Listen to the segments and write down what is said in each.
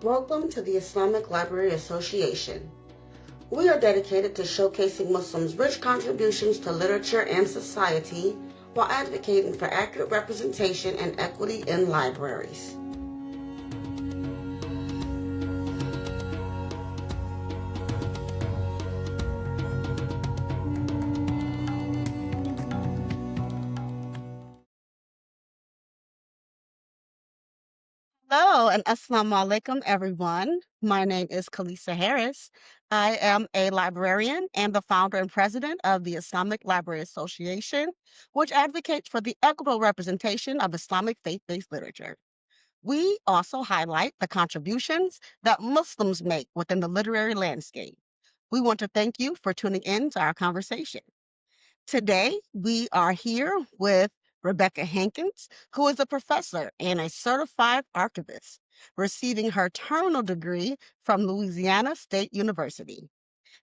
Welcome to the Islamic Library Association. We are dedicated to showcasing Muslims' rich contributions to literature and society while advocating for accurate representation and equity in libraries. Hello and assalamu alaikum, everyone. My name is Khalisah Harris. I am a librarian and the founder and president of the Islamic Library Association, which advocates for the equitable representation of Islamic faith-based literature. We also highlight the contributions that Muslims make within the literary landscape. We want to thank you for tuning in to our conversation. Today, we are here with Rebecca Hankins, who is a professor and a certified archivist, receiving her terminal degree from Louisiana State University.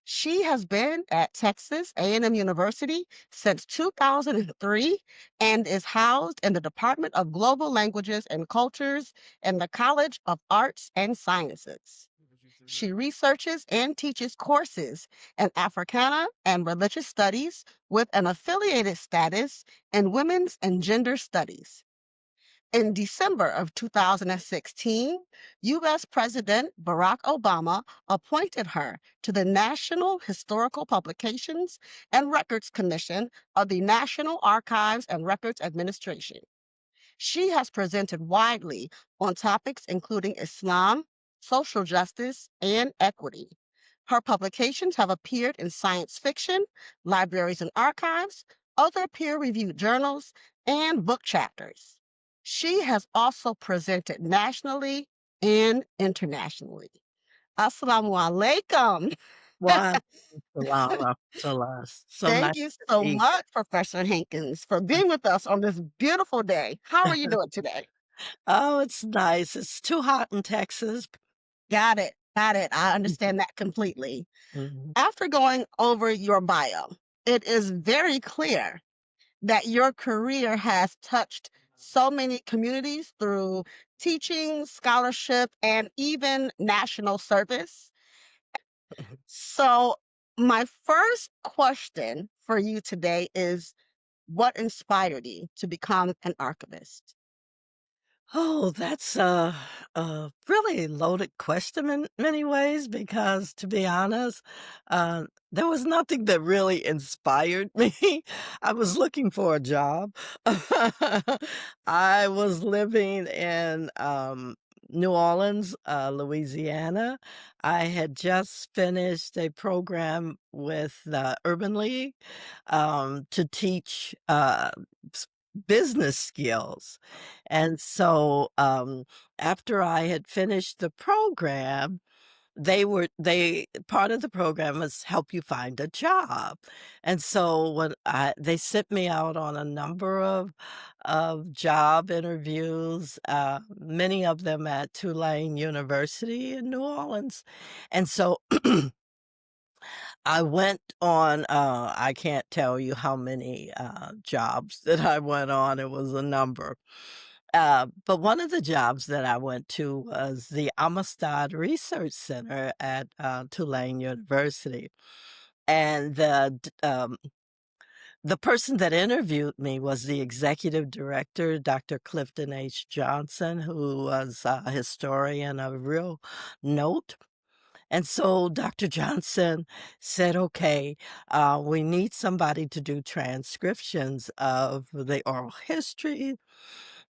She has been at Texas A&M University since 2003 and is housed in the Department of Global Languages and Cultures in the College of Arts and Sciences. She researches and teaches courses in Africana and religious studies with an affiliated status in women's and gender studies. In December of 2016, U.S. President Barack Obama appointed her to the National Historical Publications and Records Commission of the National Archives and Records Administration. She has presented widely on topics including Islam, social justice, and equity. Her publications have appeared in science fiction, libraries and archives, other peer-reviewed journals, and book chapters. She has also presented nationally and internationally. Assalamu alaikum. Wow. Salam, salam. So nice Thank you to so be much, Professor Hankins, for being with us on this beautiful day. How are you here. doing today? Oh, it's nice. It's too hot in Texas. Got it. Got it. I understand that completely. Mhm. After going over your bio, it is very clear that your career has touched so many communities through teaching, scholarship, and even national service. So, my first question for you today is what inspired you to become an archivist? Oh, that's a really loaded question in many ways because, to be honest, there was nothing that really inspired me. I was looking for a job. I was living in New Orleans, Louisiana. I had just finished a program with the Urban League to teach business skills. And so, after I had finished the program, they part of the program was help you find a job. And so when they sent me out on a number of job interviews, many of them at Tulane University in New Orleans. And so I went on, I can't tell you how many, jobs that I went on, it was a number. But one of the jobs that I went to was the Amistad Research Center at, Tulane University, and the person that interviewed me was the executive director, Dr. Clifton H. Johnson, who was a historian of real note. And so Dr. Johnson said, okay, we need somebody to do transcriptions of the oral history.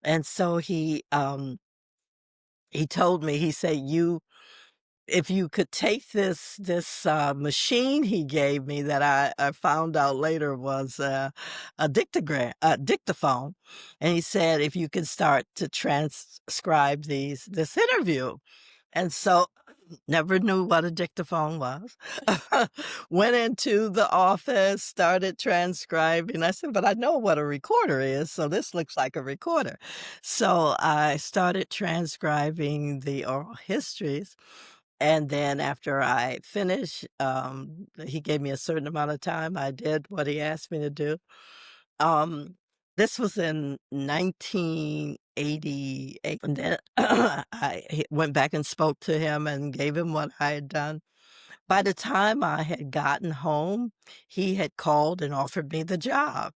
And so he told me, he said, if you could take this machine he gave me that I found out later was a dictaphone, and he said, if you could start to transcribe this interview. And so never knew what a dictaphone was. Went into the office, started transcribing. I said, but I know what a recorder is, so this looks like a recorder. So I started transcribing the oral histories. And then after I finished, he gave me a certain amount of time. I did what he asked me to do. Um, this was in 1980. 1988, and then went back and spoke to him and gave him what I had done. By the time I had gotten home, he had called and offered me the job.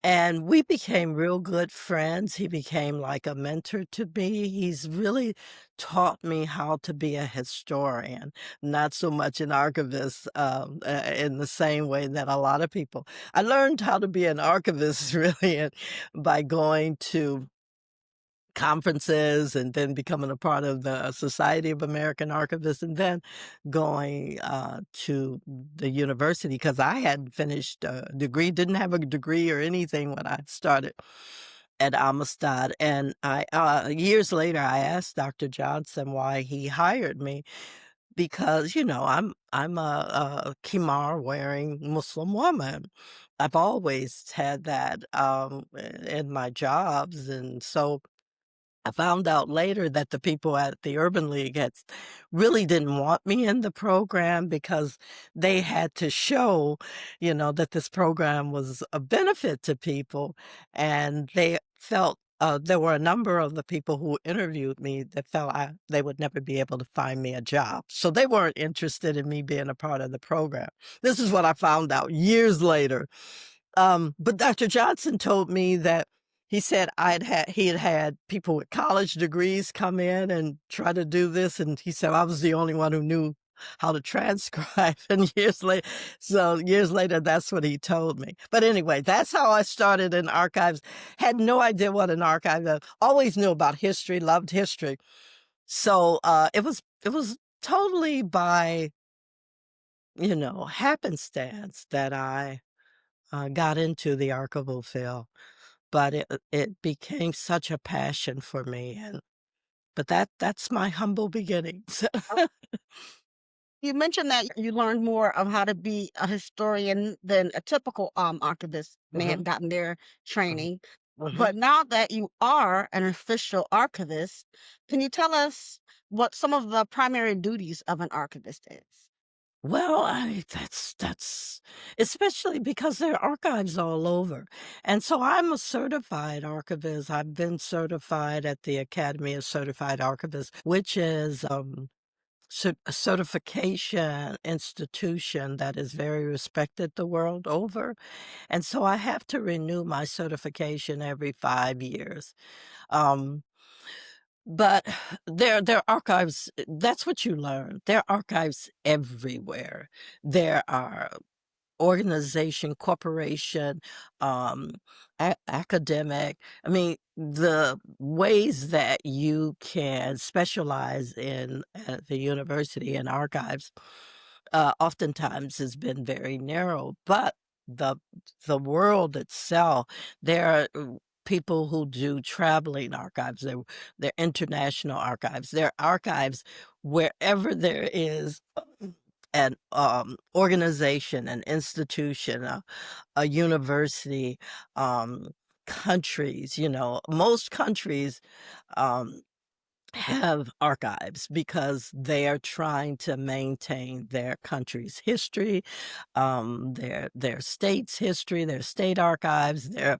And we became real good friends. He became like a mentor to me. He's really taught me how to be a historian, not so much an archivist, in the same way that a lot of people. I learned how to be an archivist really by going to conferences and then becoming a part of the Society of American Archivists and then going to the university because I hadn't finished a degree, didn't have a degree or anything when I started at Amistad. And I years later, I asked Dr. Johnson why he hired me because, I'm a kimar wearing Muslim woman. I've always had that in my jobs. And so I found out later that the people at the Urban League really didn't want me in the program because they had to show, that this program was a benefit to people. And they felt there were a number of the people who interviewed me that felt they would never be able to find me a job. So they weren't interested in me being a part of the program. This is what I found out years later. But Dr. Johnson told me that he said he had had people with college degrees come in and try to do this, and he said I was the only one who knew how to transcribe. And years later, that's what he told me. But anyway, that's how I started in archives. Had no idea what an archive is. Always knew about history, loved history. So it was totally by happenstance that I got into the archival field, but it became such a passion for me, but that's my humble beginnings. You mentioned that you learned more of how to be a historian than a typical archivist may have Mhm, gotten their mhm, training. mhm. But now that you are an official archivist, can you tell us what some of the primary duties of an archivist is? Well, that's especially because there are archives all over, and so I'm a certified archivist. I've been certified at the Academy of Certified Archivists, which is, a certification institution that is very respected the world over. And so I have to renew my certification every 5 years. Um, but there are archives, that's what you learn. There are archives everywhere. There are organization, corporation, um, academic. I mean, the ways that you can specialize in at the university and archives oftentimes has been very narrow, but the the world itself, there are people who do traveling archives, they're international archives, they're archives wherever there is an organization, an institution, a university, countries, most countries um, have archives because they are trying to maintain their country's history, their state's history, their state archives, their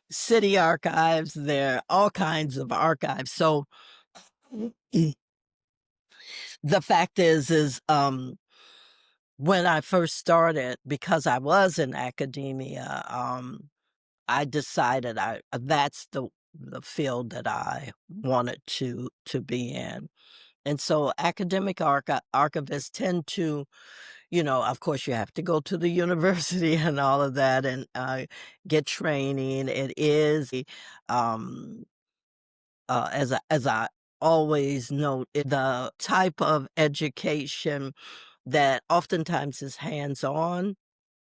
city archives, their all kinds of archives. So mm, the fact is when I first started, because I was in academia, I decided that's the field that I wanted to be in. And so academic archivists tend to, of course, you have to go to the university and all of that and get training. It is, um, as I always note, the type of education that oftentimes is hands-on.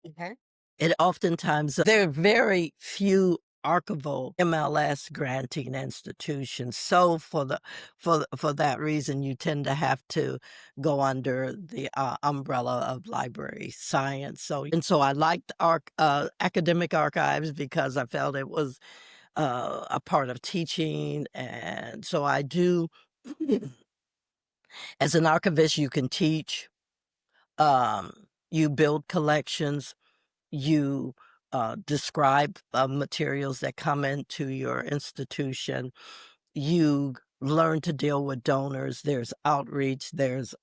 Okay. It oftentimes there are very few archival MLS granting institutions. So for that reason, you tend to have to go under the umbrella of library science. So I liked academic archives because I felt it was a part of teaching, and so I do. As an archivist, you can teach, you build collections, you describe materials that come into your institution. You learn to deal with donors. There's outreach. There's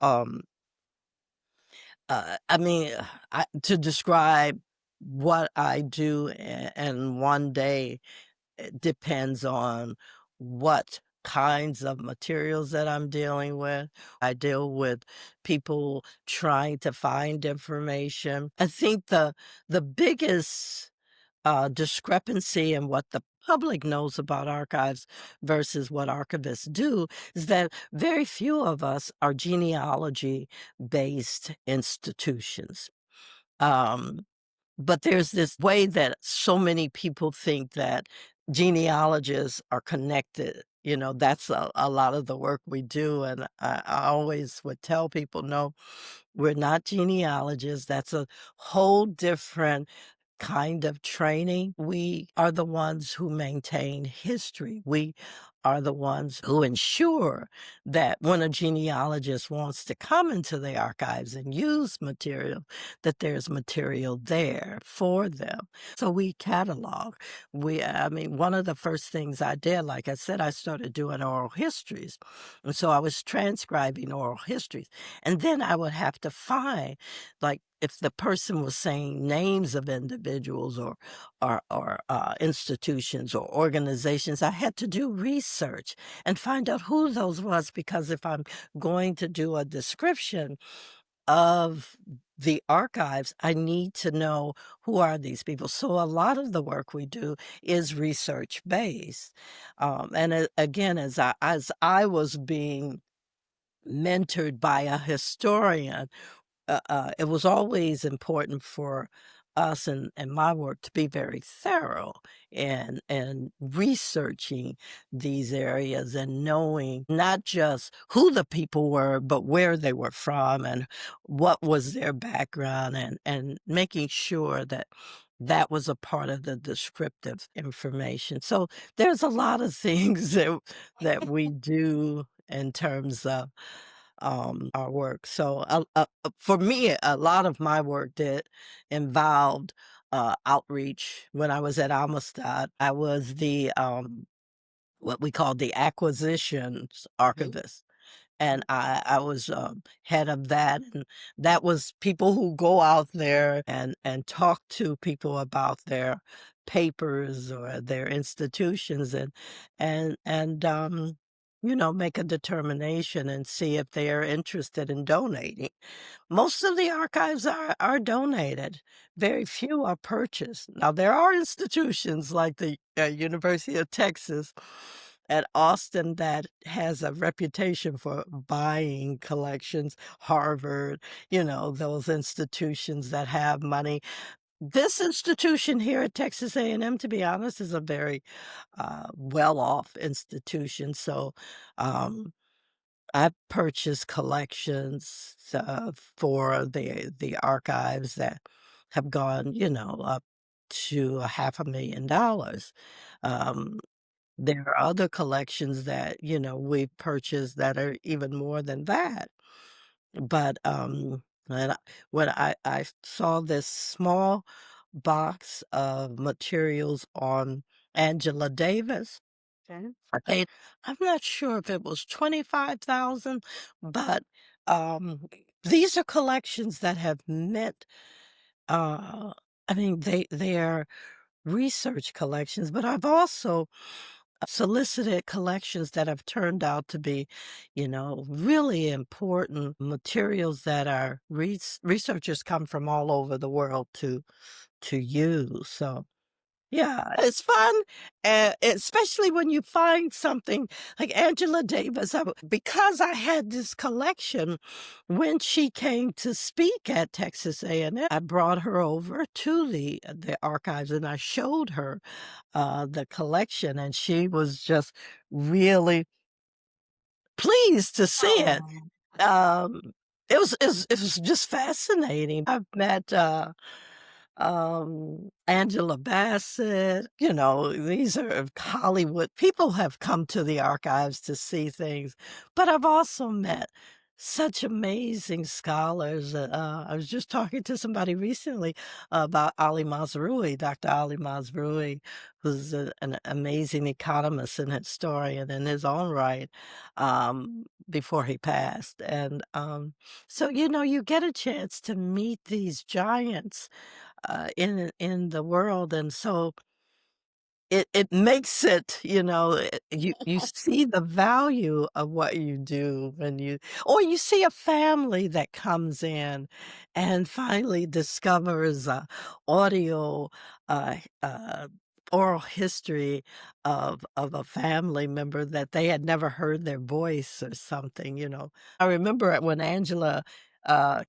I mean, to describe what I do in one day, it depends on what kinds of materials that I'm dealing with. I deal with people trying to find information. I think the biggest discrepancy in what the public knows about archives versus what archivists do is that very few of us are genealogy based institutions. Um, but there's this way that so many people think that genealogists are connected. You know, that's a lot of the work we do. And I always would tell people, no, we're not genealogists. That's a whole different kind of training. We are the ones who maintain history. We are the ones who ensure that when a genealogist wants to come into the archives and use material, that there's material there for them. So we catalog. I mean, one of the first things I did, like I said, I started doing oral histories. And so I was transcribing oral histories. And then I would have to find, like, if the person was saying names of individuals or institutions or organizations, I had to do research and find out who those was, because if I'm going to do a description of the archives, I need to know who are these people. So a lot of the work we do is research based. Again, as I was being mentored by a historian, it was always important for us and my work to be very thorough and researching these areas and knowing not just who the people were, but where they were from and what was their background, and making sure that that was a part of the descriptive information. So there's a lot of things that we do in terms of our work. So, for me, a lot of my work did involved outreach. When I was at Amistad, I was the what we call the acquisitions Mhm, archivist. And I was, head of that, and that was people who go out there and talk to people about their papers or their institutions and you know, make a determination and see if they are interested in donating. Most of the archives are donated. Very few are purchased. Now, there are institutions like the, University of Texas at Austin that has a reputation for buying collections, Harvard, you know, those institutions that have money. This institution here at Texas A&M, to be honest, is a very, well-off institution, so, um I've purchased collections, for the archives that have gone, you know, up to $500,000. Um, there are other collections that, you know, we've purchased that are even more than that. But, and I when I saw this small box of materials on Angela Davis, okay. I paid, I'm not sure if it was 25,000, but, these are collections that have meant, uh I mean, they're research collections, but I've also solicited collections that have turned out to be, you know, really important materials that our researchers come from all over the world to use. So yeah, it's fun, especially when you find something like Angela Davis. Because I had this collection, when she came to speak at Texas A&M, I brought her over to the archives and I showed her the collection, and she was just really pleased to see it. Oh, Um, it was just fascinating. I've met Angela Bassett, you know, these are Hollywood people have come to the archives to see things, but I've also met Such amazing scholars. I was just talking to somebody recently about Ali Mazrui, Dr. Ali Mazrui, who's an amazing economist and historian in his own right, before he passed. And so, you get a chance to meet these giants in the world. And so it makes it, you see the value of what you do when you see a family that comes in and finally discovers audio, uh, uh, oral history of a family member that they had never heard their voice or something. I remember it when Angela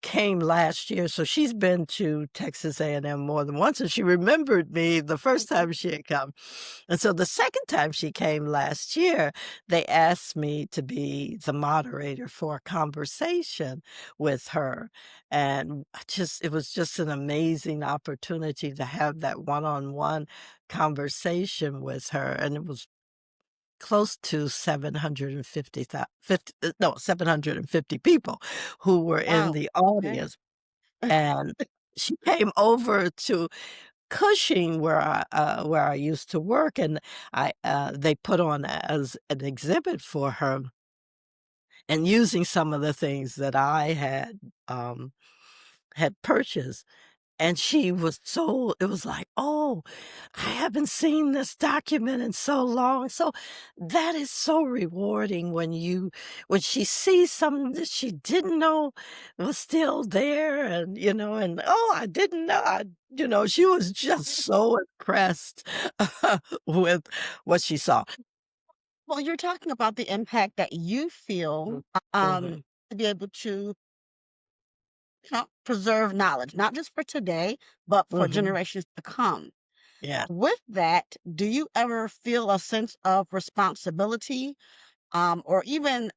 came last year, so she's been to Texas A&M more than once, and she remembered me the first time she had come. And so the second time she came last year, they asked me to be the moderator for a conversation with her, and it was just an amazing opportunity to have that one-on-one conversation with her, and it was close to 750 thou 50 no, 750 people who were in Wow. the Okay. audience, and she came over to Cushing where I used to work, and they put on as an exhibit for her and using some of the things that I had purchased. And she was it was like, "Oh, I haven't seen this document in so long." So that is so rewarding when she sees something that she didn't know was still there and, "Oh, I didn't know." She was just so impressed with what she saw. Well, you're talking about the impact that you feel, Mhm. um, Mhm. to be able to preserve knowledge, not just for today, but for Mhm. generations to come. Yeah. With that, do you ever feel a sense of responsibility, or even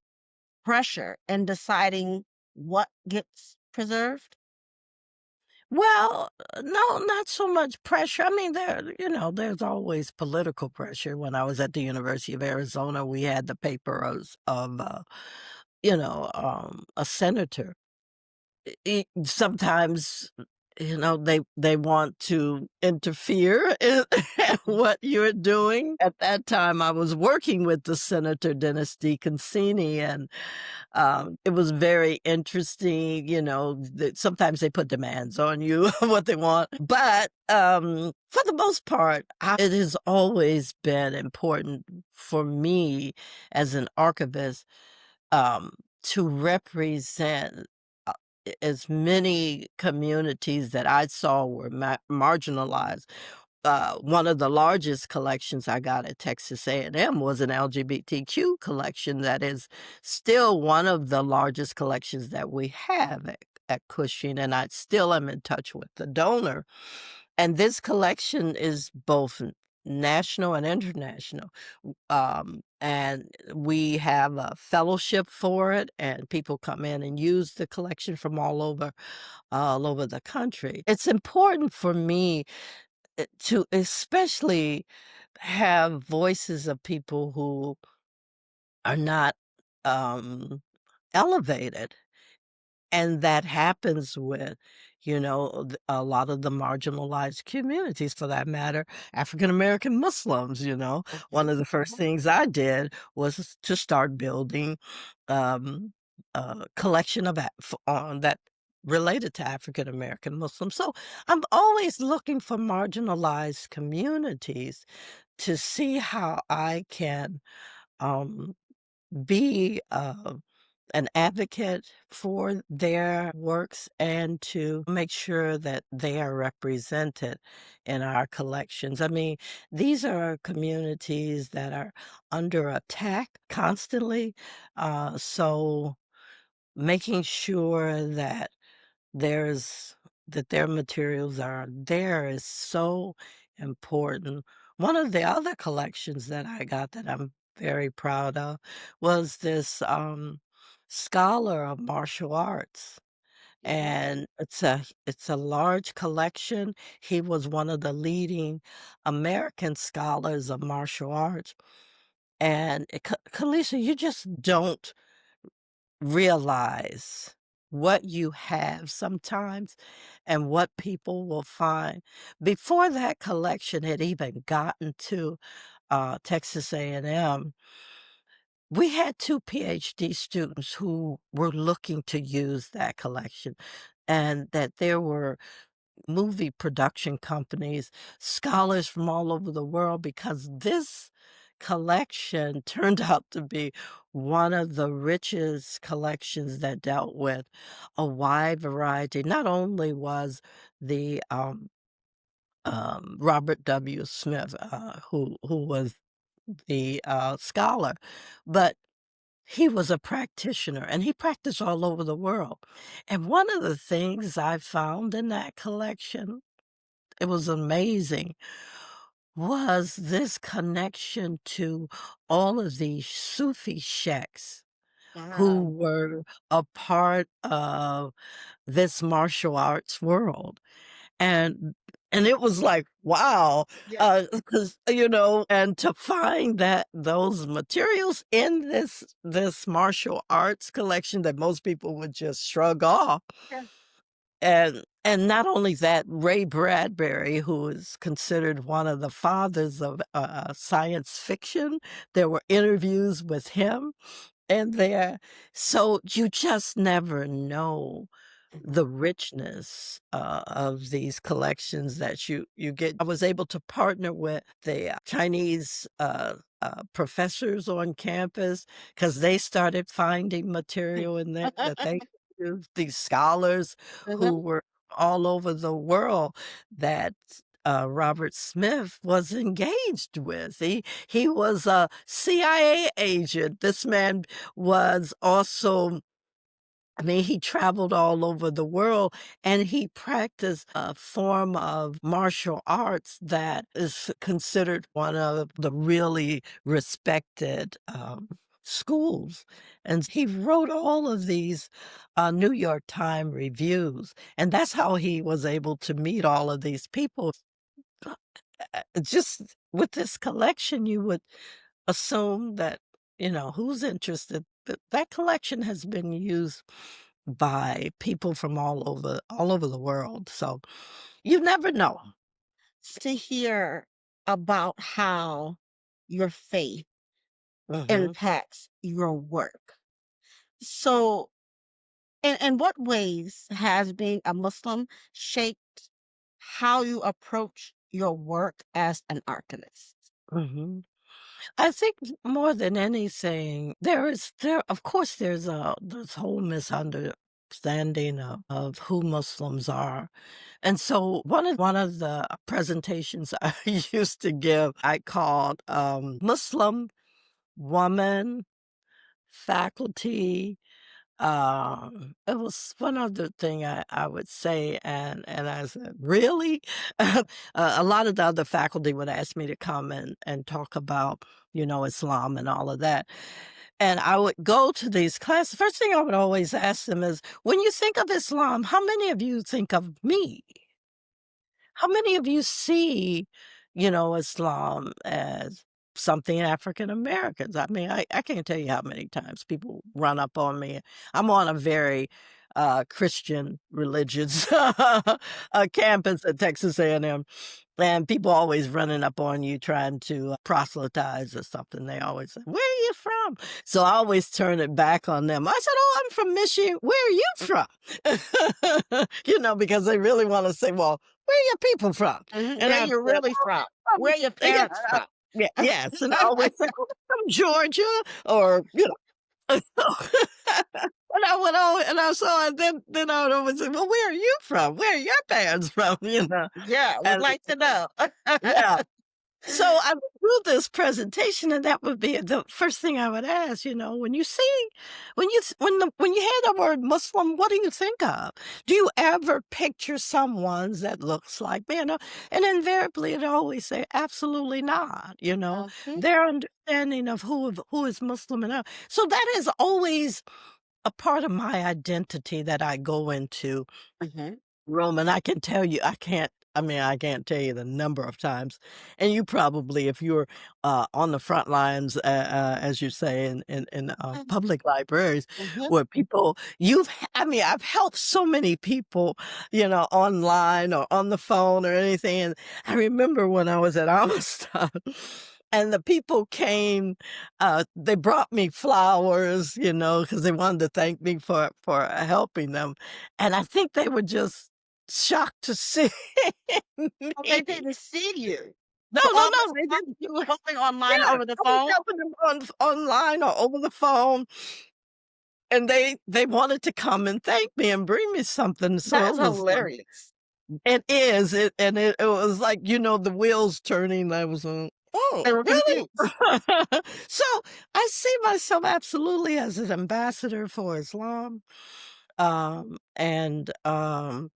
pressure in deciding what gets preserved? Well, no, not so much pressure. I mean, there's always political pressure. When I was at the University of Arizona, we had the paper a senator. Sometimes, they want to interfere in Mhm. what you're doing. At that time, I was working with the Senator Dennis DeConcini, and it was very interesting, that sometimes they put demands on you what they want. But, for the most part, it has always been important for me as an archivist, um, to represent, as many communities that I saw were marginalized. One of the largest collections I got at Texas A&M was an LGBTQ collection that is still one of the largest collections that we have at Cushing, and I still am in touch with the donor. And this collection is both national and international. And we have a fellowship for it, and people come in and use the collection from all over the country. It's important for me to especially have voices of people who are not, um, elevated, and that happens with, a lot of the marginalized communities, for that matter, African American Muslims. One Mhm. of the first things I did was to start building, um, a collection of that related to African American Muslims. So, I'm always looking for marginalized communities to see how I can, um, be, an advocate for their works and to make sure that they are represented in our collections. I mean, these are communities that are under attack constantly. So making sure there's that their materials are there is so important. One of the other collections that I got that I'm very proud of was this scholar of martial arts. Mhm. And it's a large collection. He was one of the leading American scholars of martial arts. And Khalisah, you just don't realize what you have sometimes and what people will find. Before that collection had even gotten to, Texas A&M, we had 2 PhD students who were looking to use that collection, and that there were movie production companies, scholars from all over the world, because this collection turned out to be one of the richest collections that dealt with a wide variety. Not only was the, Robert W. Smith, who was the, scholar, but he was a practitioner, and he practiced all over the world. And one of the things I found in that collection, it was amazing, was this connection to all of these Sufi sheikhs who Wow. were a part of this martial arts world. And and it was like, wow, Yeah. 'cause, and to find that those materials in this martial arts collection that most people would just shrug off. Yeah. And not only that, Ray Bradbury, who is considered one of the fathers of, science fiction, there were interviews with him in there. So you just never know Mhm. the richness, of these collections that you get. I was able to partner with the, Chinese, professors on campus because they started finding material in there that they used. These scholars who Mhm. were all over the world that, Robert Smith was engaged with. He was a CIA agent. This man was also, I mean, he traveled all over the world, and he practiced a form of martial arts that is considered one of the really respected, schools, and he wrote all of these, New York Times reviews, and that's how he was able to meet all of these people. Just with this collection, you would assume that, who's interested? That collection has been used by people from all over the world, so you never know. To hear about how your faith Mhm, impacts your work. So, in what ways has being a Muslim shaped how you approach your work as an archivist? mhm. I think more than anything, there of course, there's this whole misunderstanding of who Muslims are, and so one of the presentations I used to give, I called, Muslim Woman Faculty. It was one other thing I would say, and I said, "Really?" A lot of the other faculty would ask me to come and talk about, Islam and all of that, and I would go to these classes. First thing I would always ask them is, "When you think of Islam, how many of you think of me? How many of you see, Islam as something African Americans?" I mean, I can't tell you how many times people run up on me. I'm on a very, Christian religious, campus at Texas A&M, and people always running up on you trying to, proselytize or something. They always say, "Where are you from?" So I always turn it back on them. I said, "Oh, I'm from Michigan. Where are you from?" Because they really wanna say, "Well, where are your people from?" Mhm. And Where I you said, really "Oh, from? I'm from," Where your yeah, parents from? yeah, yes, and I always say, "Oh, I'm from Georgia," or, and I would always, and I saw, and then I would always say, "Well, where are you from? Where are your parents from?" Yeah, would And like to know. yeah. So I would do this presentation, and that would be the first thing I would ask, when you see when you hear the word Muslim, what do you think of? Do you ever picture someone that looks like me? And invariably it always say, absolutely not. Mhm, Their understanding of who is Muslim and so that is always a part of my identity that I go into mhm. room, and I can tell you, I can't I mean, I can't tell you the number of times, and you probably, if you're, on the front lines, as you say, in Mm, public libraries, mhm. where people I mean, I've helped so many people, online or on the phone or anything, and I remember when I was at Amistad, and the people came, they brought me flowers, because they wanted to thank me for helping them, and I think they were just shocked to see Oh, they me. didn't see you. No, So no, all no, this they time didn't. you were helping online Yeah, over the I was phone? helping them online or over the phone, and they wanted to come and thank me and bring me something, so That's it was like hilarious. it is, it was like, the wheels turning, I was, "Oh, They were really?" confused. So, I see myself absolutely as an ambassador for Islam, and I'm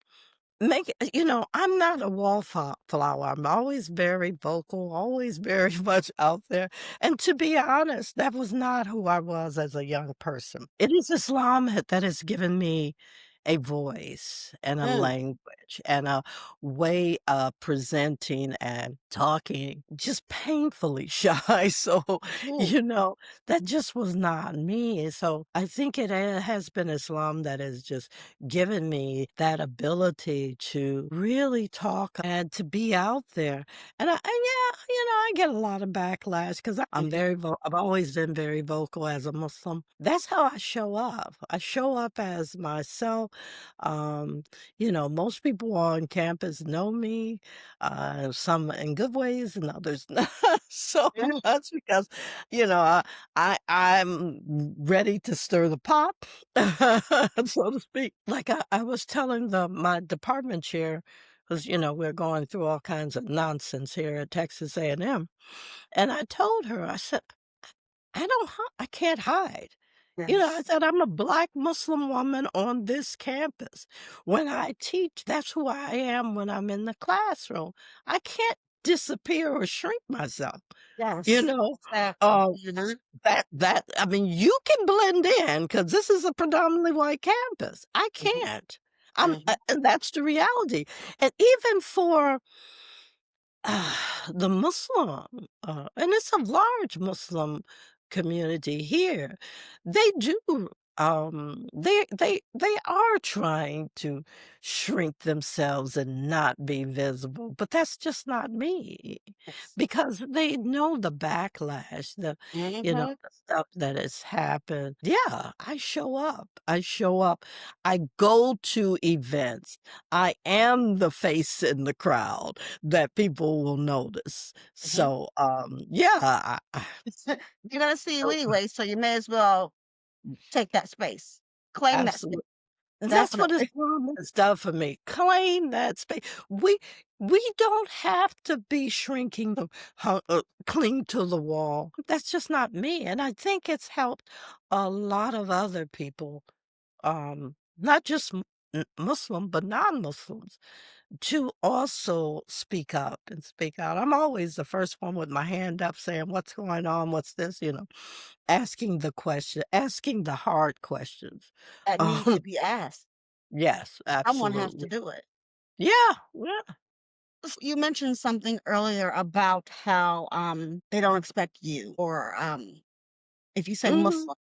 not a wallflower. I'm always very vocal, always very much out there, and to be honest, that was not who I was as a young person. It is Islam that has given me a voice and a Mm, language and a way of presenting and talking, just painfully shy, so, mhm, you know, that just was not me, so I think it has been Islam that has just given me that ability to really talk and to be out there. And yeah, I get a lot of backlash because I'm mhm, I've always been very vocal as a Muslim. That's how I show up. I show up as myself. Um, most people on campus know me, some in good ways and others not so mm, much because, I'm ready to stir the pot. So to speak. Like I was telling my department chair, because we're going through all kinds of nonsense here at Texas A&M, and I told her, I said, I can't hide. I yes, said, I'm a Black Muslim woman on this campus. When I teach, that's who I am when I'm in the classroom. I can't disappear or shrink myself, you yes, know? exactly. Uh, Mhm, I mean, you can blend in because this is a predominantly white campus. I mhm, can't. mhm, And that's the reality. And even for the Muslim, and it's a large Muslim community here. They do, they are trying to shrink themselves and not be visible, but that's just not me yes. because they know the backlash, Mhm, the stuff that has happened. Yeah, I show up. I show up. I go to events. I am the face in the crowd that people will notice. mhm. So, yeah, You're gonna see you oh, anyway, so you may as well take that space. Claim that space, absolutely. And that's what definitely. Islam has done for me. Claim that space. We don't have to be shrinking cling to the wall. That's just not me. And I think it's helped a lot of other people, not just Muslim, but non-Muslims to also speak up and speak out. I'm always the first one with my hand up saying, "What's going on? What's this?" Asking the question, asking the hard questions. That need to Um, be asked. yes, Someone has to absolutely. do it. Yeah, yeah. You mentioned something earlier about how, they don't expect you or, if you say Mhm, Muslim,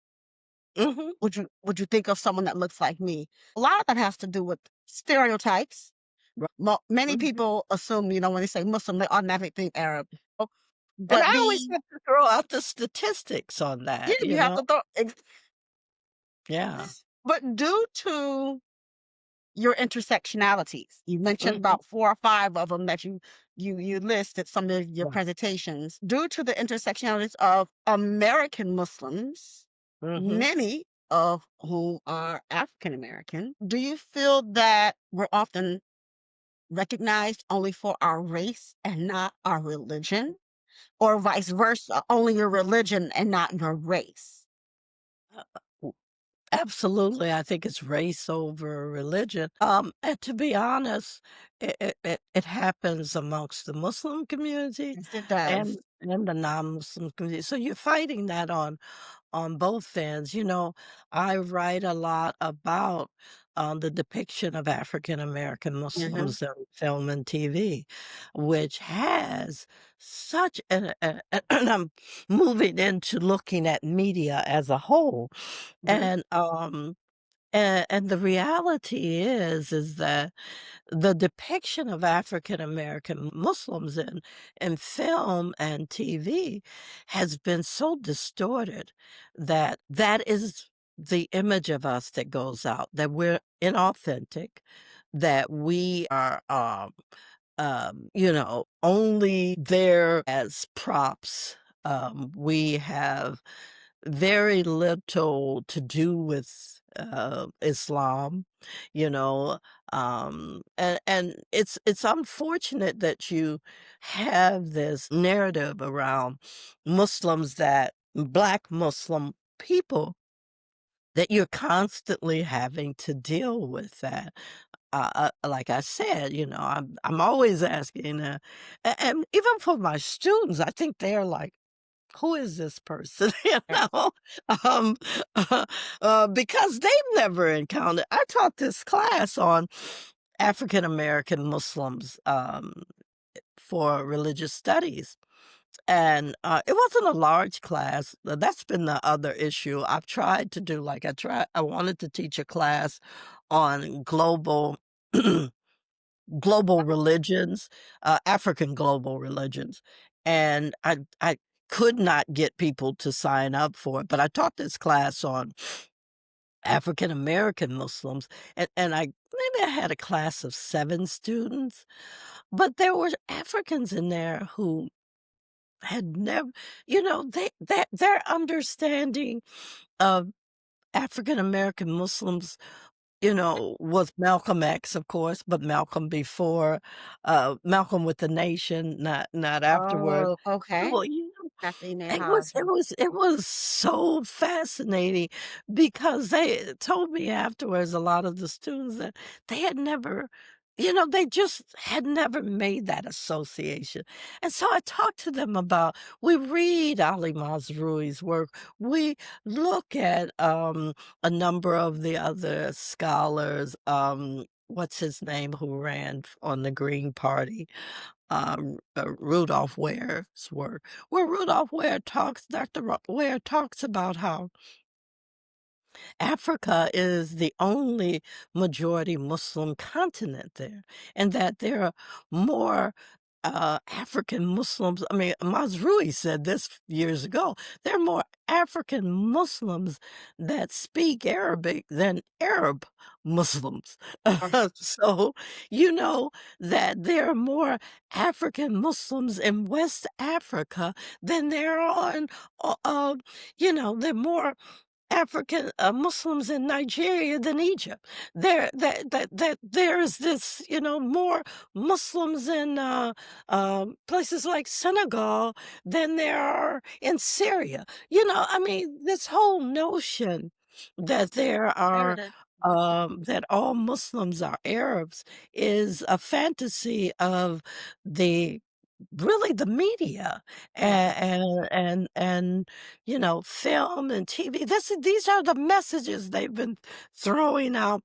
mhm. would you think of someone that looks like me? A lot of that has to do with stereotypes. Right. Many Mhm. people assume, when they say Muslim, they automatically think Arab. And But I always have to throw out the statistics on yeah, that, you have to throw Yeah. but due to your intersectionalities, you mentioned Mhm. about 4 or 5 of them that you listed some of your Right. presentations. Due to the intersectionalities of American Muslims, Mhm. many of whom are African American, do you feel that we're often recognized only for our race and not our religion? Or vice versa, only your religion and not your race? W Absolutely, I think it's race over religion. And to be honest, it happens amongst the Muslim community Yes, it and does. and the non-Muslim community. So you're fighting that on both ends. You know, I write a lot about the depiction of African American Mhm, Muslims in film and TV, which has such and I'm moving into looking at media as a whole. mhm, And the reality is that the depiction of African American Muslims in film and TV has been so distorted that that is the image of us that goes out, that we're inauthentic, that we are, only there as props. We have very little to do with, Islam, you know, and it's unfortunate that you have this narrative around Muslims, that Black Muslim people, that you're constantly having to deal with that. Like I said, I'm always asking, and even for my students, I think they're like, "Who is this person?" right, Um, because they've never encountered. I taught this class on African American Muslims, for religious studies, and, it wasn't a large class. That's been the other issue. I've tried to do like I wanted to teach a class on global religions, African global religions, and I could not get people to sign up for it, but I taught this class on African American Muslims, and I had a class of 7 students, but there were Africans in there who had never, their understanding of African American Muslims, was Malcolm X, of course, but Malcolm before, Malcolm with the Nation, not afterward. oh, okay. Well, Caffeine and it was so fascinating because they told me afterwards, a lot of the students, that they had never, they just had never made that association. And so I talked to them about, we read Ali Mazroui's work, we look at, a number of the other scholars, what's his name who ran on the Green Party? Rudolph Ware's work, where Dr. Ware talks about how Africa is the only majority Muslim continent there, and that there are more African Muslims. I mean, Mazrui said this years ago. There are more African Muslims that speak Arabic than Arab Muslims. So, you know that there are more African Muslims in West Africa than there are in, there are more African Muslims in Nigeria than Egypt. There's this, more Muslims in places like Senegal than there are in Syria. I mean, this whole notion that there are narrative. that all Muslims are Arabs is a fantasy of the really the media, Right. and film and TV. These are the messages they've been throwing out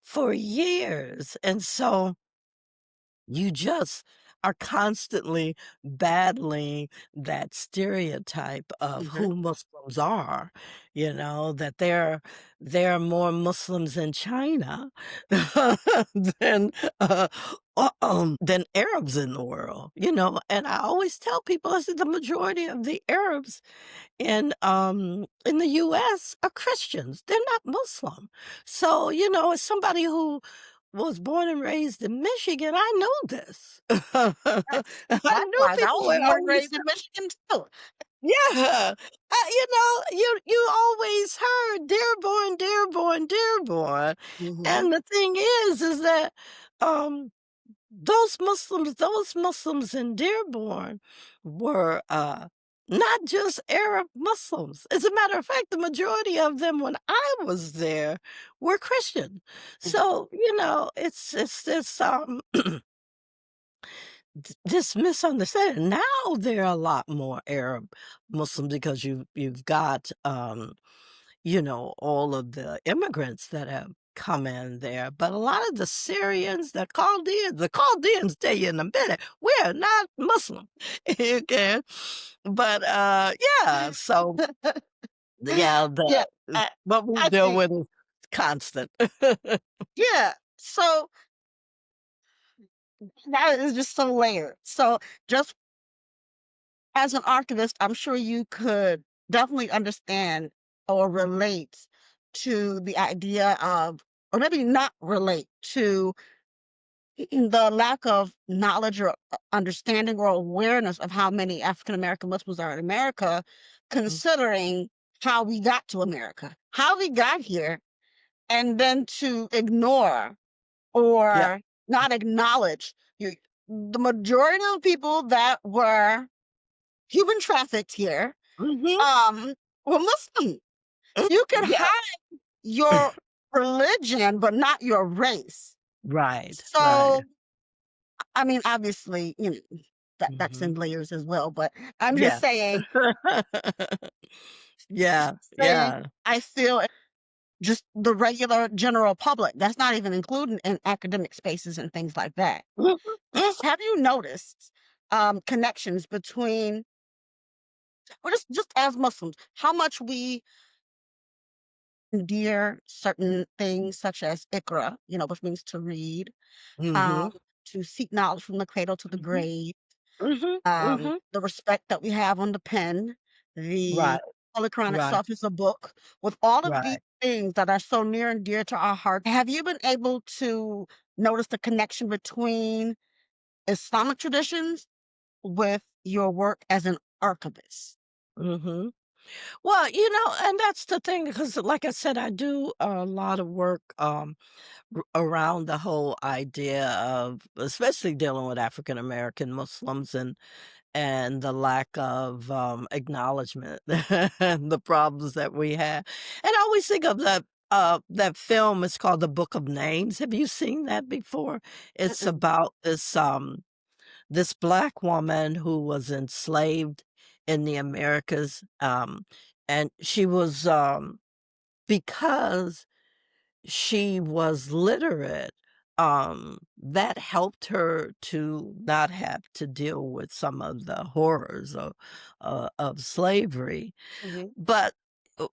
for years, and so you just are constantly battling that stereotype of Mhm. who Muslims are, that there are more Muslims in China than, than Arabs in the world, and I always tell people, I said, the majority of the Arabs in the US are Christians, they're not Muslim. So, as somebody who was born and raised in Michigan, I know this. Right. I knew Likewise, I people was would born and always, raised in Michigan too. yeah, you always heard Dearborn, Dearborn, Dearborn, Mhm. and the thing is that, um those Muslims in Dearborn were, not just Arab Muslims. As a matter of fact, the majority of them when I was there were Christian. Mhm. So, it's this, this misunderstanding. Now there are a lot more Arab Muslims because you've got, all of the immigrants that have come in there, but a lot of the Syrians, the Chaldeans tell you in a minute, we're not Muslim. Okay. But, yeah, so, yeah, Yeah, I what we I deal think with is constant. yeah. So that is just so layered. So just as an archivist, I'm sure you could definitely understand or relate to the idea of, or maybe not relate to the lack of knowledge or understanding or awareness of how many African American Muslims are in America, Mm, considering how we got to America, how we got here, and then to ignore yeah. or not acknowledge you, the majority of people that were human trafficked here Mhm. um were Muslim. Mm, You can yeah. have your religion but not your race. Right, right. So I mean, obviously, that's in Mhm. layers as well, but I'm just Yeah. saying Yeah, saying yeah. I feel just the regular general public, that's not even including in academic spaces and things like that. Mhm, mhm, Have you noticed connections between, or just as Muslims, how much we endear certain things such as ikra, which means to read, um, mhm, to seek knowledge from the cradle to the mhm, grave, mhm, mhm. the respect that we have on the pen, the Right, Holy Quran right, itself is a book. With all of these right. things that are so near and dear to our heart, have you been able to notice the connection between Islamic traditions with your work as an archivist? Mhm. Well, and that's the thing because like I said, I do a lot of work, around the whole idea of especially dealing with African American Muslims and the lack of, acknowledgement and the problems that we have. And I always think of that film, it's called The Book of Names. Have you seen that before? It's Mm-mm, about this Black woman who was enslaved in the Americas, and she was, because she was literate, that helped her to not have to deal with some of the horrors of slavery. mhm, But,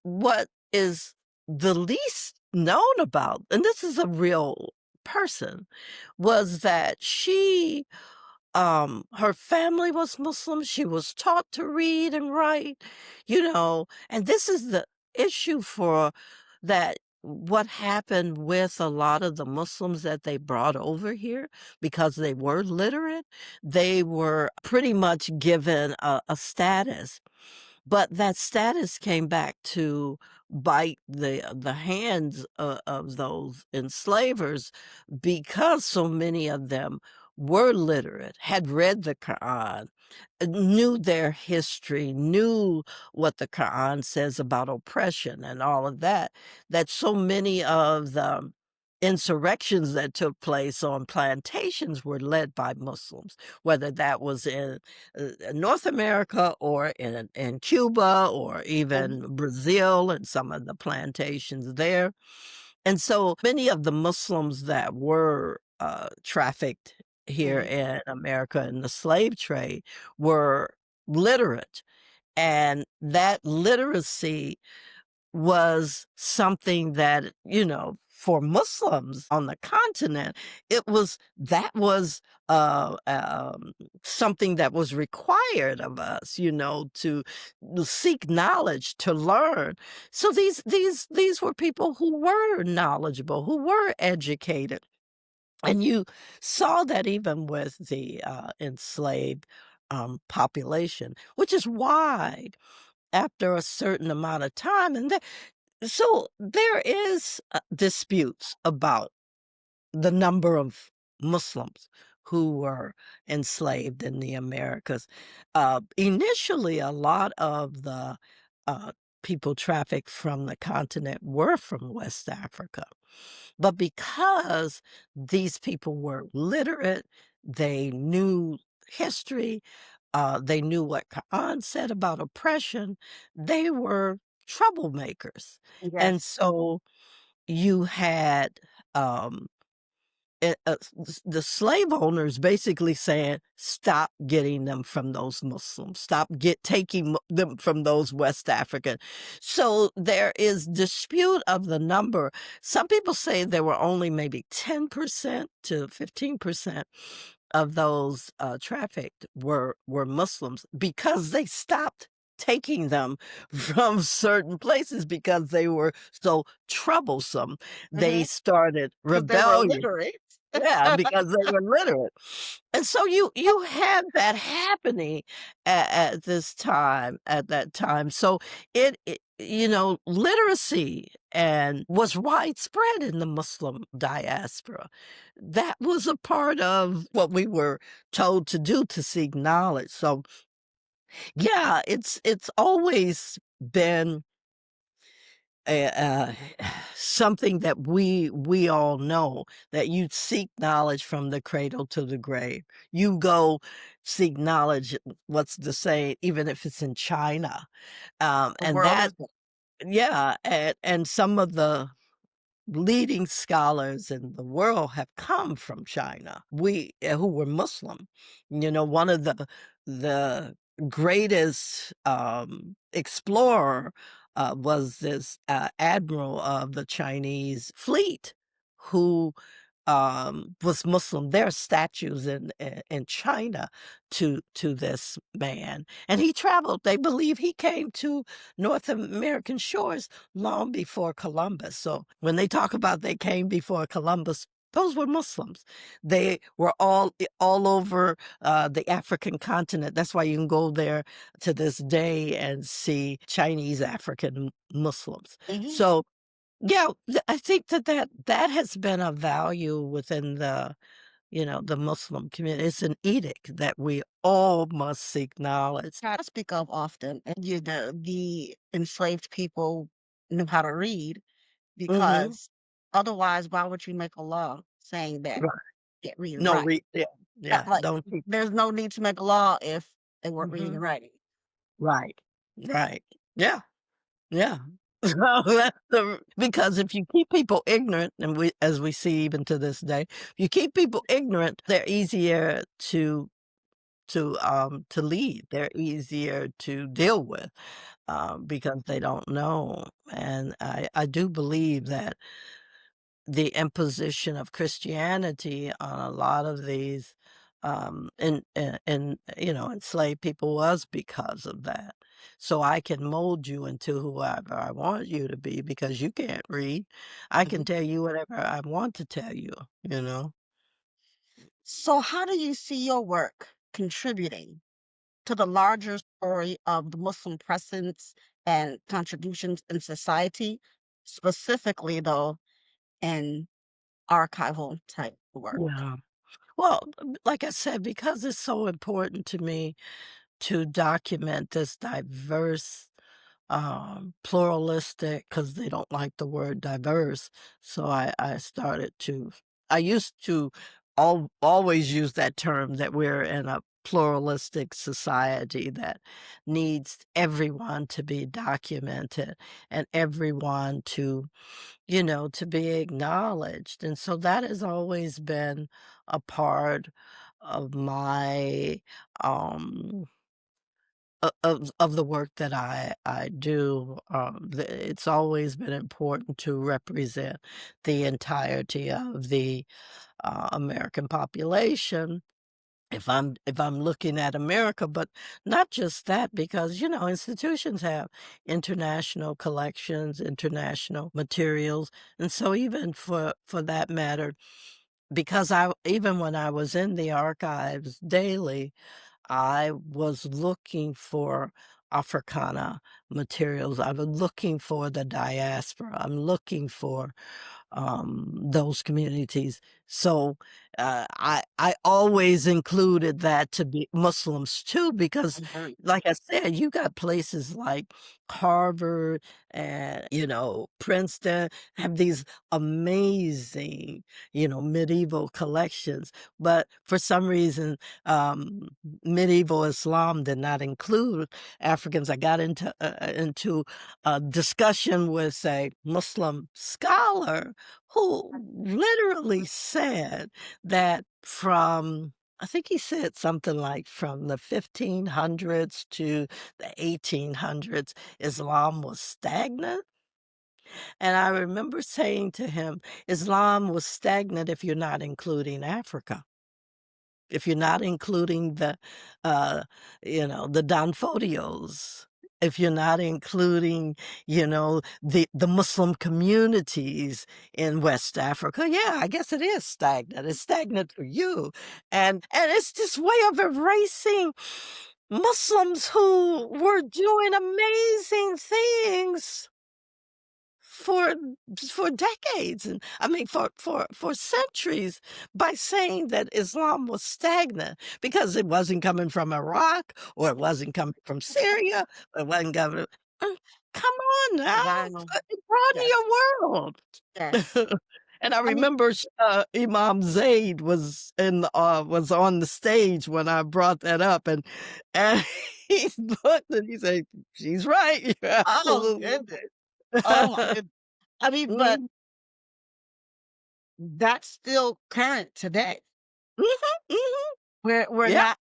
what is the least known about and this is a real person, was that her family was Muslim, she was taught to read and write, and this is the issue for that what happened with a lot of the Muslims that they brought over here because they were literate, they were pretty much given a status, but that status came back to bite the hands of those enslavers because so many of them were literate, had read the Quran, knew their history, knew what the Quran says about oppression and all of that, that so many of the insurrections that took place on plantations were led by Muslims, whether that was in North America or in Cuba or mhm, even Brazil and some of the plantations there. And so many of the Muslims that were, trafficked here mhm, in America in the slave trade were literate, and that literacy was something that, for Muslims on the continent, that was, something that was required of us, to seek knowledge, to learn. So these were people who were knowledgeable, who were educated, and you saw that even with the, enslaved, population, which is why after a certain amount of time so there is, disputes about the number of Muslims who were enslaved in the Americas. Initially, a lot of the, uh, people trafficked from the continent were from West Africa, but because these people were literate, they knew history. They knew what Quran said about oppression. They were troublemakers. And Yes. so you had, um the slave owners basically saying, "Stop getting them from those Muslims. Stop taking them from those West African." So there is dispute of the number. Some people say there were only maybe 10% to 15% of those trafficked were Muslims because they stopped taking them from certain places because they were so troublesome. They Mhm. started 'Cause they were rebellion. illiterate. Yeah, because they were literate. And so you have that happening at this time, at that time. So literacy and was widespread in the Muslim diaspora. That was a part of what we were told to do to seek knowledge. So yeah, it's always been something that we all know, that you seek knowledge from the cradle to the grave. You go seek knowledge, what's to say, even if it's in China, The and world that is yeah, and some of the leading scholars in the world have come from China. Who were Muslim. One of the greatest explorer was this admiral of the Chinese fleet who was Muslim. There are statues in China to this man, and he traveled. They believe he came to North American shores long before Columbus. So when they talk about they came before Columbus, those were Muslims. They were all over the African continent. That's why you can go there to this day and see Chinese African Muslims. mhm. So yeah, I think that has been a value within the Muslim community. It's an edict that we all must seek knowledge. Try to speak of often, and the enslaved people knew how to read Mhm. because otherwise, why would you make a law saying that Right. can't read and No, write? re yeah, yeah, Like, don't teach. there's no need to make a law if they weren't reading Mhm. and writing. Right. Right. Yeah, yeah. So that's the because if you keep people ignorant, and as we see even to this day, if you keep people ignorant, they're easier to lead. They're easier to deal with, because they don't know, and I do believe that the imposition of Christianity on a lot of these, enslaved people was because of that. So I can mold you into whoever I want you to be because you can't read. I can Mhm. tell you whatever I want to tell you, you know? So how do you see your work contributing to the larger story of the Muslim presence and contributions in society, specifically, though, in archival type work? Yeah. Well, like I said, because it's so important to me to document this diverse, pluralistic, because they don't like the word diverse. So I started to, I used to always use that term that we're in a pluralistic society that needs everyone to be documented and everyone to be acknowledged. And so that has always been a part of my, um, of the work that I do. It's always been important to represent the entirety of the American population. If I'm looking at America, but not just that, because institutions have international collections, international materials, and so even for that matter, because I even when I was in the archives daily, I was looking for Africana materials. I was looking for the diaspora. I'm looking for those communities. So I always included that to be Muslims too, because Mhm. like I said, you got places like Harvard and, Princeton have these amazing, medieval collections. But for some reason, medieval Islam did not include Africans. I got into a discussion with a Muslim scholar who literally said that from I think he said something like from the 1500s to the 1800s, Islam was stagnant. And I remember saying to him, Islam was stagnant if you're not including Africa. If you're not including uh, the Danfodios, if you're not including, the Muslim communities in West Africa, yeah, I guess it is stagnant. It's stagnant for you. And it's this way of erasing Muslims who were doing amazing things for for decades, and I mean for centuries, by saying that Islam was stagnant because it wasn't coming from Iraq, or it wasn't coming from Syria, or it wasn't coming. Uh, Come on now, Wow. broaden Yes. your world. Yes. And I I mean, remember Imam Zaid was on the stage when I brought that up, and he looked and he said, "She's right. You're oh absolutely goodness. Oh my right." goodness. I mean, but Mhm. that's still current today. Mhm, mhm. We're Yeah.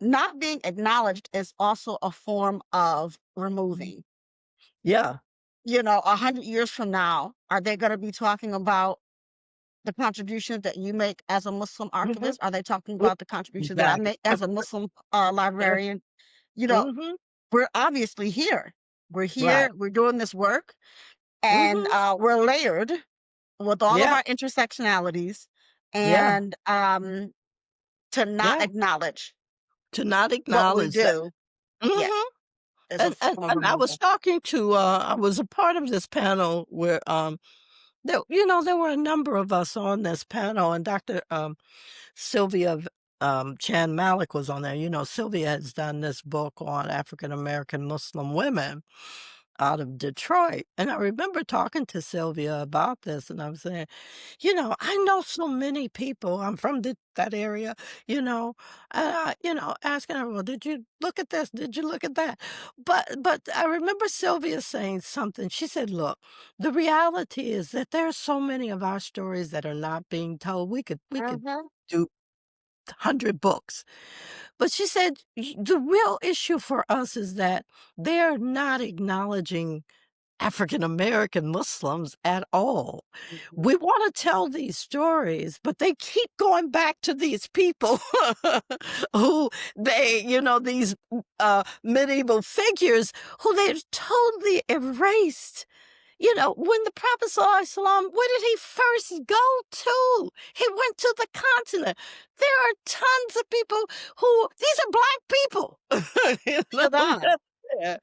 not being acknowledged is also a form of Mhm. removing. Yeah. 100 years from now, are they going to be talking about the contribution that you make as a Muslim Mhm. archivist? Are they talking Mm, about the contribution that I exactly. make as a Muslim librarian? You know, Mhm. we're obviously here. We're Right. here. We're doing this work, and Mhm. we're layered with all of Yeah. our intersectionalities, Yeah. and to not Yeah. acknowledge To not what we acknowledge that. do, yes, Mhm. is a And form of and I was removal. talking to, I was a part of this panel where, there were a number of us on this panel, and Dr. Sylvia Chan Malik was on there. Sylvia has done this book on African American Muslim women out of Detroit. And I remember talking to Sylvia about this, and I was saying, I know so many people. I'm from that area, asking her, well, did you look at this? Did you look at that? But I remember Sylvia saying something. She said, look, the reality is that there are so many of our stories that are not being told. We could Mhm. do 100 books. But she said, The real issue for us is that they're not acknowledging African American Muslims at all. Mhm. We wanna tell these stories, but they keep going back to these people who these, medieval figures who they've totally erased. When the Prophet ﷺ, where did he first go to? He went to the continent. There are tons of people these are black people, Still on. yeah.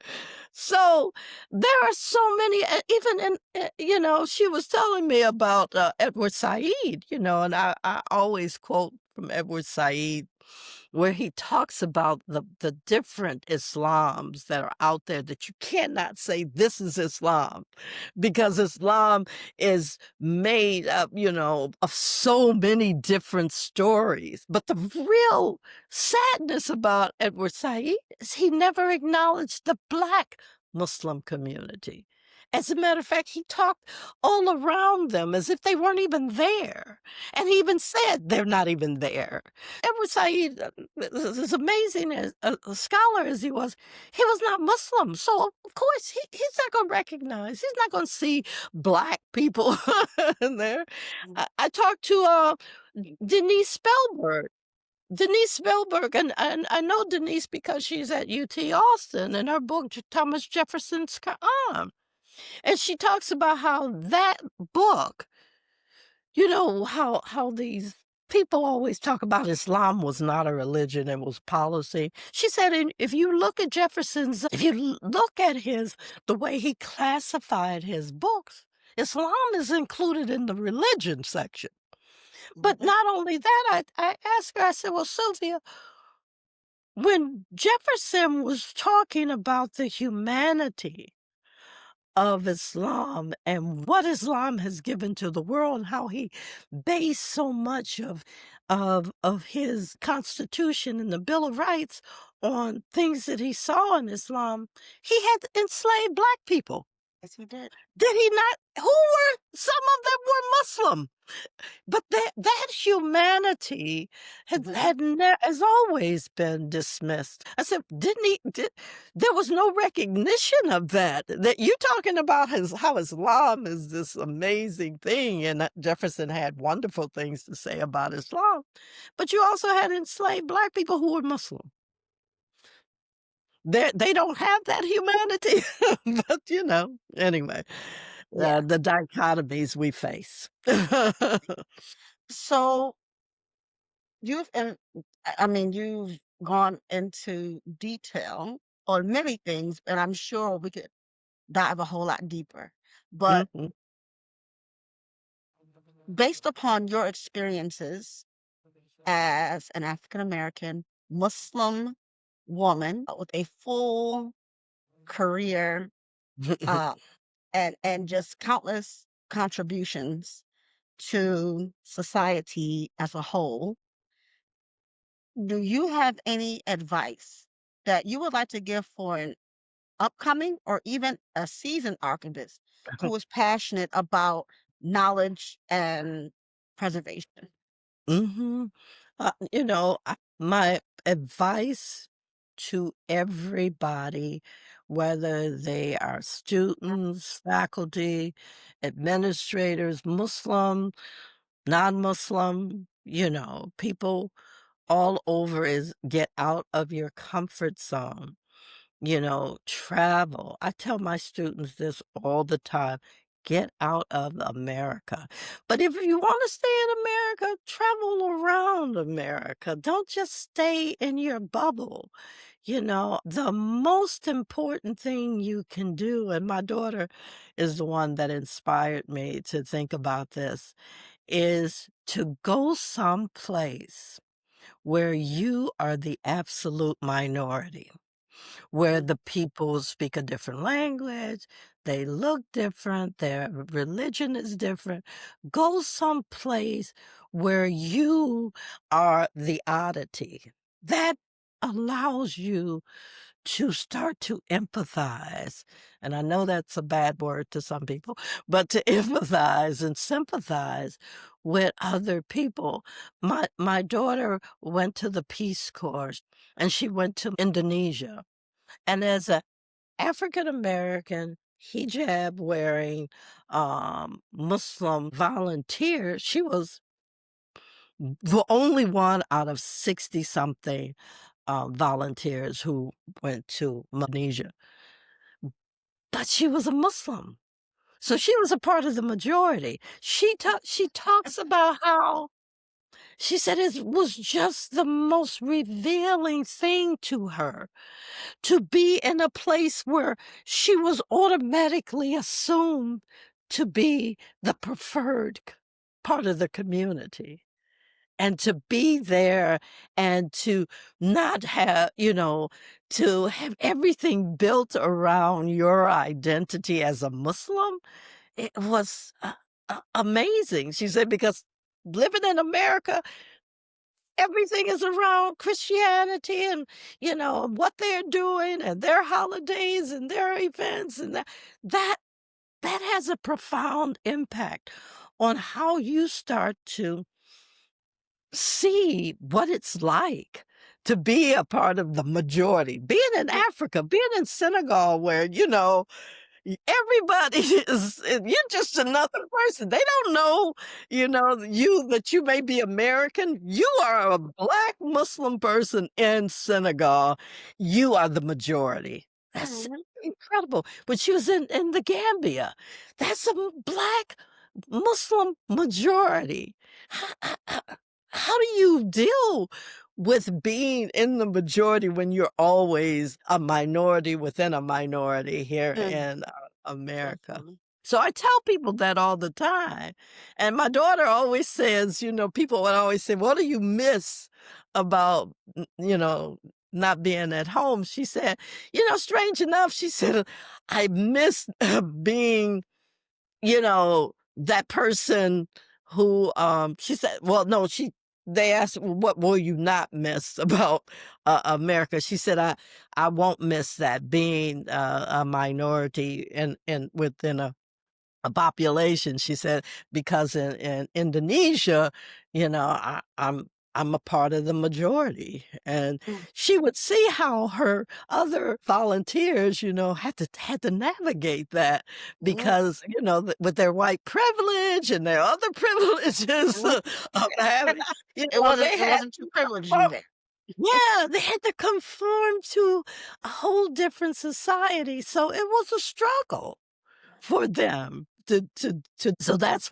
So, there are so many, even in, she was telling me about, Edward Said, and I always quote from Edward Said, where he talks about the different Islams that are out there, that you cannot say this is Islam, because Islam is made up, of so many different stories. But the real sadness about Edward Said is he never acknowledged the Black Muslim community. As a matter of fact, he talked all around them as if they weren't even there. And he even said they're not even there. Edward Said, as amazing as a scholar as he was not Muslim. So, of course, he's not going to recognize, he's not going to see Black people in there. Mhm. I talked to Denise Spellberg. Denise Spellberg, and I know Denise because she's at UT Austin and her book, Thomas Jefferson's Quran. And she talks about how that book, how these people always talk about Islam was not a religion, it was policy. She said, if you look at if you look at the way he classified his books, Islam is included in the religion section. But Mhm. not only that, I asked her, I said, "Well, Sylvia, when Jefferson was talking about the humanity of Islam and what Islam has given to the world and how he based so much of his Constitution and the Bill of Rights on things that he saw in Islam, he had enslaved Black people. Yes, he did. Did he not? Who were some of them were Muslim? But that humanity Mhm. has always been dismissed. I said, "Didn't he did there was no recognition of that, that you talking about his how Islam is this amazing thing, and that Jefferson had wonderful things to say about Islam, but you also had enslaved Black people who were Muslim. They don't have that humanity." But, anyway, Yeah. the dichotomies we face. So you've and I mean, you've gone into detail on many things, and I'm sure we could dive a whole lot deeper. But Mhm. based upon your experiences as an African American Muslim woman with a full career, uh, and just countless contributions to society as a whole, do you have any advice that you would like to give for an upcoming or even a seasoned archivist who is passionate about knowledge and preservation? Mhm. My advice to everybody, whether they are students, faculty, administrators, Muslim, non-Muslim, people all over is get out of your comfort zone. Travel. I tell my students this all the time. Get out of America. But if you want to stay in America, travel around America. Don't just stay in your bubble. The most important thing you can do, and my daughter is the one that inspired me to think about this, is to go someplace where you are the absolute minority, where Mhm. the people speak a different language, they look different, their religion is different. Go someplace where you are the oddity. That allows you to start to empathize. And I know that's a bad word to some people, but to empathize and sympathize with other people. My daughter went to the Peace Corps and she went to Indonesia. And as a African American, hijab wearing, Muslim volunteer, she was the only one out of 60 something volunteers who went to Indonesia. But she was a Muslim. So she was a part of the majority. She talks about how she said it was just the most revealing thing to her to be in a place where she was automatically assumed to be the preferred part of the community. And to be there and to not have, to have everything built around your identity as a Muslim, it was amazing. She said, because living in America, everything is around Christianity and, what they're doing and their holidays and their events and that that has a profound impact on how you start to see what it's like to be a part of the majority. Being in Africa, being in Senegal where, everybody you're just another person. They don't know, that you may be American. You are a Black Muslim person in Senegal. You are the majority. That's Mhm. incredible. When she was in the Gambia, that's a Black Muslim majority. How do you deal with being in the majority when you're always a minority within a minority here Mm, in America? definitely. So I tell people that all the time. And my daughter always says, people would always say, "What do you miss about, not being at home?" She said, strange enough, she said, "I miss being, that person who," she said, well, no, they asked, "Well, what will you not miss about America?" She said, I won't miss that being a minority within a population," she said, "because in Indonesia, I'm a part of the majority." And Mm, she would see how her other volunteers, had to navigate that mhm, because, with their white privilege and their other privileges mhm. of having, It wasn't they it had wasn't too to privileged you conform. there. Yeah, they had to conform to a whole different society. So it was a struggle for them to so that's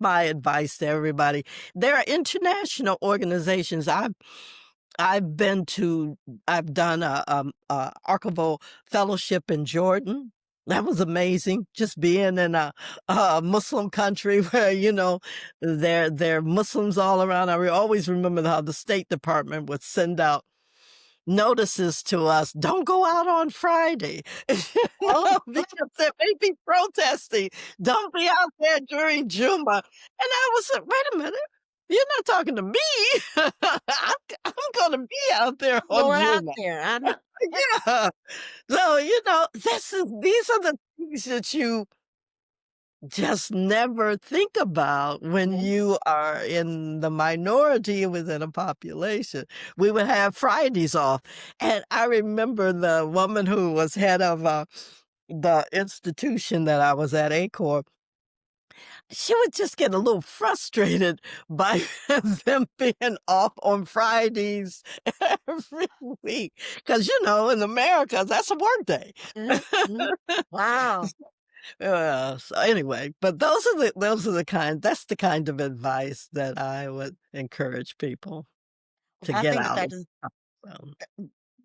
my advice to everybody. There are international organizations. I've been to I've done a archival fellowship in Jordan. That was amazing, just being in a Muslim country where, there are Muslims all around. Always remember how the State Department would send out notices to us, "Don't go out on Friday," Oh, because there may be protesting. "Don't be out there during Juma." And I was like, "Wait a minute, you're not talking to me. I'm gonna be out there on going out Juma." there. I know. Yeah. So, these are the things that you just never think about when Mhm. you are in the minority within a population. We would have Fridays off, and I remember the woman who was head of, the institution that I was at, ACORP. She would just get a little frustrated by them being off on Fridays every week, because in America, that's a work day. Mhm, mhm. Wow. Yeah, so anyway, but that's the kind of advice that I would encourage people Well, to I get think that out that of. is um,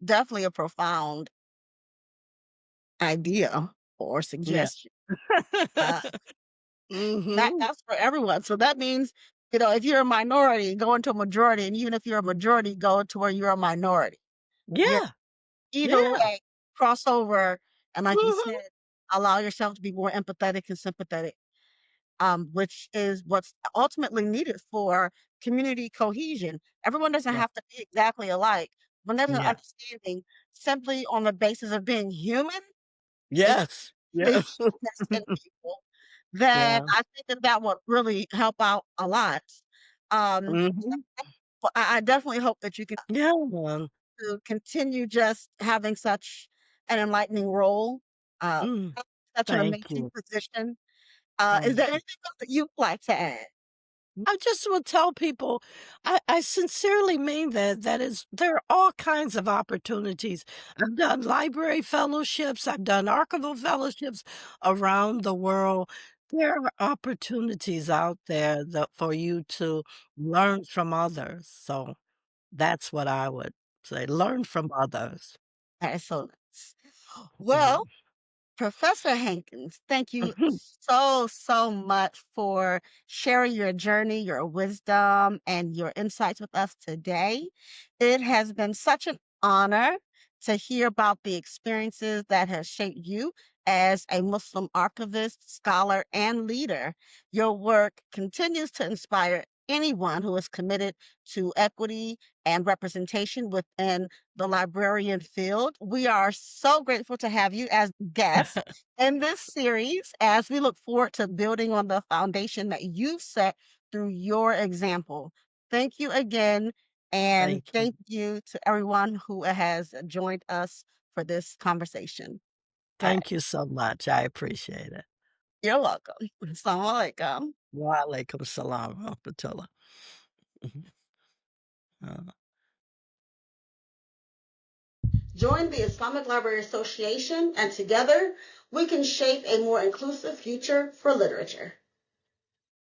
definitely a profound idea or yeah. suggestion. Uh, Mhm. that's for everyone. So that means, if you're a minority, go into a majority, and even if you're a majority, go to where you're a minority. You're Yeah, either yeah. way, cross over, and like you Mhm. said, allow yourself to be more empathetic and sympathetic, which is what's ultimately needed for community cohesion. Everyone doesn't Yeah. have to be exactly alike. When there's an Yeah. understanding simply on the basis of being human and Yes. the Yeah. humanness in people, then Yeah. I think that would really help out a lot. Um, Mhm. but I definitely hope that you can Yeah, man. to continue just having such an enlightening role, uh, Mm, such an thank amazing you. position. Is there Thank you. anything else that you'd like to add? I just will tell people, I sincerely mean there are all kinds of opportunities. I've done library fellowships, I've done archival fellowships around the world. There are opportunities out there that for you to learn from others. So that's what I would say. Learn from others. That is so nice. Well, Mhm. Professor Hankins, thank you so, so much for sharing your journey, your wisdom, and your insights with us today. It has been such an honor to hear about the experiences that have shaped you as a Muslim archivist, scholar, and leader. Your work continues to inspire anyone who is committed to equity and representation within the librarian field. We are so grateful to have you as guest in this series as we look forward to building on the foundation that you've set through your example. Thank you again, and Thank you. thank you to everyone who has joined us for this conversation. All right. Thank you so much. I appreciate it. You're welcome. Assalamu alaikum. Wa alaikum salam wa rahmatullah. Mhm. Uh, Join the Islamic Library Association, and together we can shape a more inclusive future for literature.